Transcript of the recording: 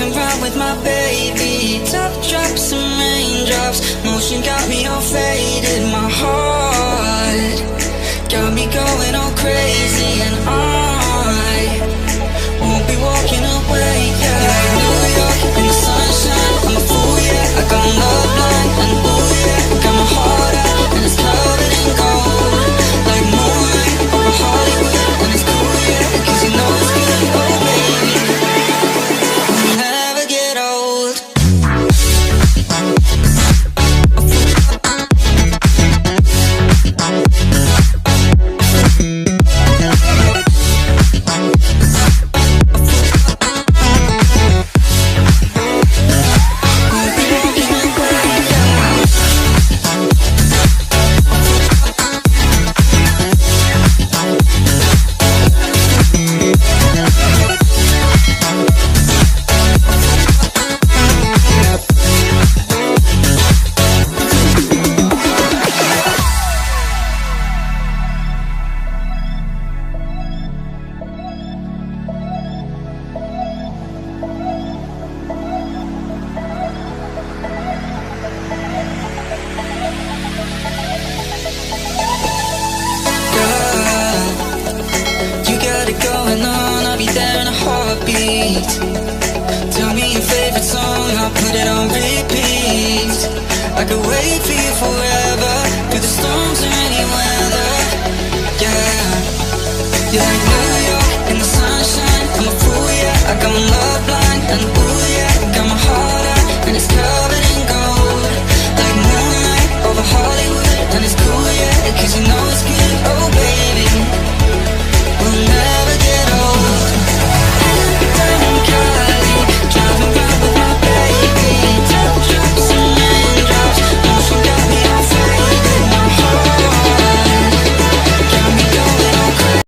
driving round with my baby. Top drops and raindrops, motion got me all faded. My heart got me going all crazy, and I won't be walking away. Yeah, like New York in the sunshine, I'm a fool, yeah. I got love blind, and ooh yeah, got my heart out and it's covered in gold. Like moonlight over Hollywood, and it's cool, yeah, 'cause you know it's good, oh baby. We'll never get old. Tell me your favorite song, I'll put it on repeat. I could wait for you forever.